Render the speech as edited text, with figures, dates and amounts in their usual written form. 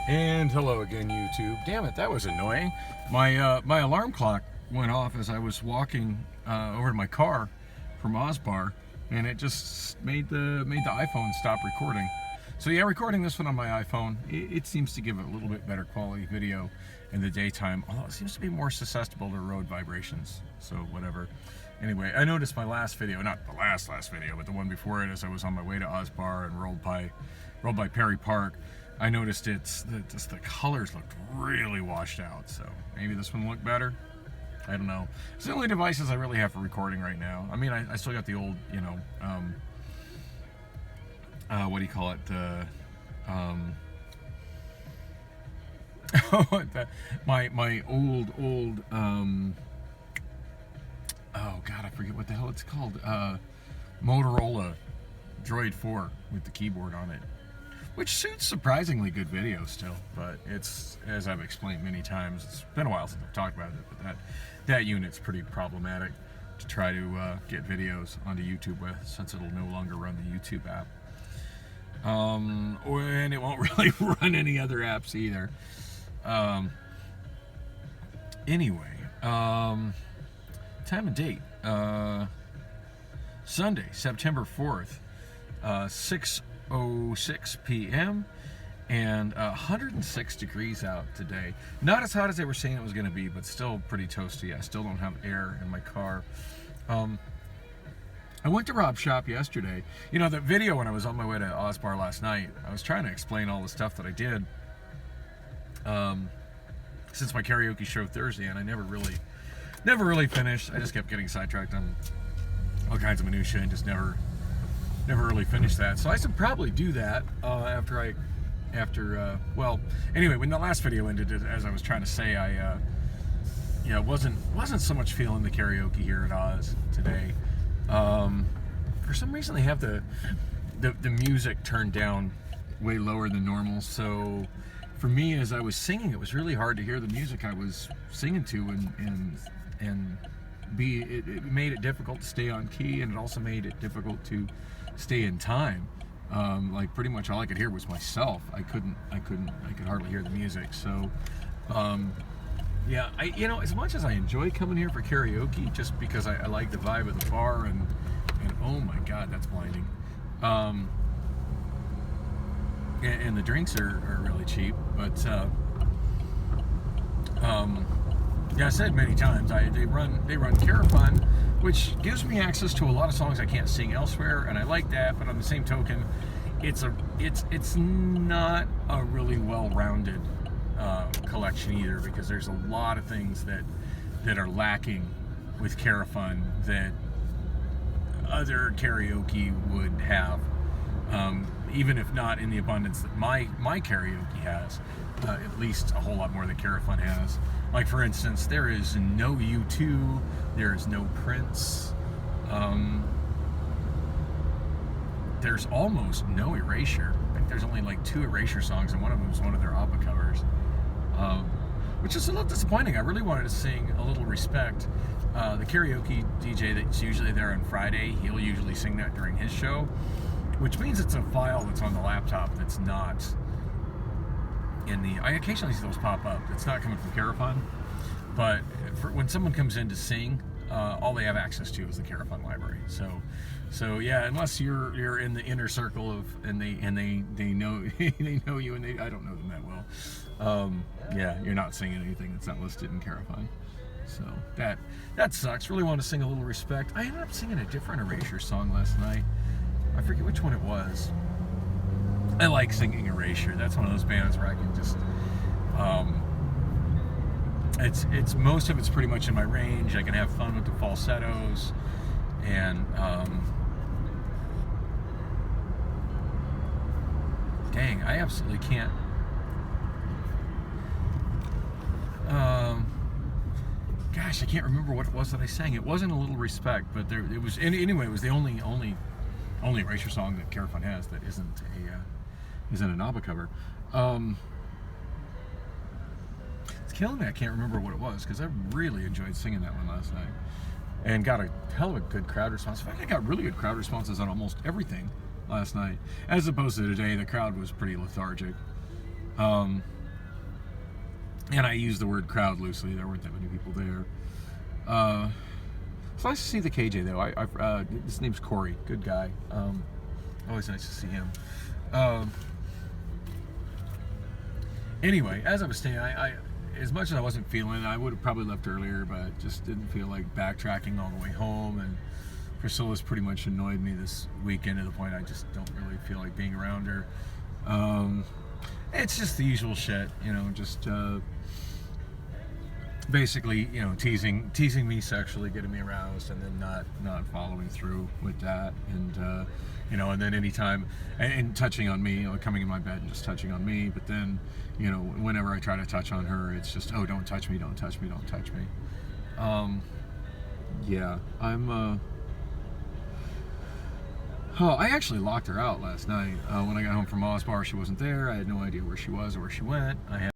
And hello again, YouTube. Damn it, that was annoying. My alarm clock went off as I was walking over to my car from Ozbar, and it just made the iPhone stop recording. So yeah, recording this one on my iPhone, it seems to give it a little bit better quality video in the daytime, although it seems to be more susceptible to road vibrations, so whatever. Anyway, I noticed my last video, not the last video, but the one before it, as I was on my way to Ozbar and rolled by Perry Park, I noticed the colors looked really washed out, so maybe this one looked better. I don't know. It's the only devices I really have for recording right now. I mean, I still got the old, you know, what do you call it? My old oh god, I forget what the hell it's called. Motorola Droid 4 with the keyboard on it, which shoots surprisingly good video still, but it's, as I've explained many times, it's been a while since I've talked about it, but that unit's pretty problematic to try to get videos onto YouTube with, since it'll no longer run the YouTube app. And it won't really run any other apps either. Anyway, time and date, Sunday, September 4th, 6:06 p.m. and 106 degrees out today. Not as hot as they were saying it was going to be, but still pretty toasty. I still don't have air in my car. I went to Rob's shop yesterday. You know, the video when I was on my way to Ozbar last night, I was trying to explain all the stuff that I did since my karaoke show Thursday, and I never really finished. I just kept getting sidetracked on all kinds of minutia and just never really finished that. So I should probably do that well, anyway, when the last video ended, as I was trying to say, I you know, wasn't so much feeling the karaoke here at Oz today. For some reason they have the music turned down way lower than normal, so for me, as I was singing, it was really hard to hear the music I was singing to, and it made it difficult to stay on key, and it also made it difficult to stay in time. Like pretty much all I could hear was myself. I could hardly hear the music. So yeah, you know, as much as I enjoy coming here for karaoke, just because I like the vibe of the bar, and oh my god, that's blinding. And the drinks are really cheap, but yeah, I said many times, they run Carafun, which gives me access to a lot of songs I can't sing elsewhere, and I like that. But on the same token, it's not a really well-rounded collection either, because there's a lot of things that are lacking with Carafun that other karaoke would have, even if not in the abundance that my karaoke has. At least a whole lot more than Carafun has. Like, for instance, there is no U2, there is no Prince, there's almost no Erasure. I think there's only like 2 Erasure songs, and one of them is one of their ABBA covers, which is a little disappointing. I really wanted to sing A Little Respect. The karaoke DJ that's usually there on Friday, he'll usually sing that during his show, which means it's a file that's on the laptop that's not in the... I occasionally see those pop up. It's not coming from Carafun, but when someone comes in to sing, all they have access to is the Carafun library. So yeah, unless you're in the inner circle of, and they know they know you, and I don't know them that well. Yeah, you're not singing anything that's not listed in Carafun. So that sucks. Really want to sing A Little Respect. I ended up singing a different Erasure song last night. I forget which one it was. I like singing Erasure. That's one of those bands where I can just, it's most of it's pretty much in my range. I can have fun with the falsettos, and dang, I absolutely can't. Gosh, I can't remember what it was that I sang. It wasn't A Little Respect, but it was. Anyway, it was the only Erasure song that Carafun has that isn't an ABBA cover. It's killing me I can't remember what it was, because I really enjoyed singing that one last night and got a hell of a good crowd response. In fact, I got really good crowd responses on almost everything last night, as opposed to today. The crowd was pretty lethargic. And I use the word crowd loosely. There weren't that many people there. It's nice to see the KJ though. His name's Corey. Good guy. Always nice to see him. Anyway, as I was saying, I as much as I wasn't feeling it, I would have probably left earlier, but just didn't feel like backtracking all the way home. And Priscilla's pretty much annoyed me this weekend to the point I just don't really feel like being around her. It's just the usual shit, just basically, teasing me sexually, getting me aroused, and then not following through with that, and and then anytime and touching on me, coming in my bed and just touching on me, but then whenever I try to touch on her, it's just, oh, don't touch me, don't touch me, don't touch me. Yeah, I actually locked her out last night. When I got home from Moss Bar, she wasn't there. I had no idea where she was or where she went. I had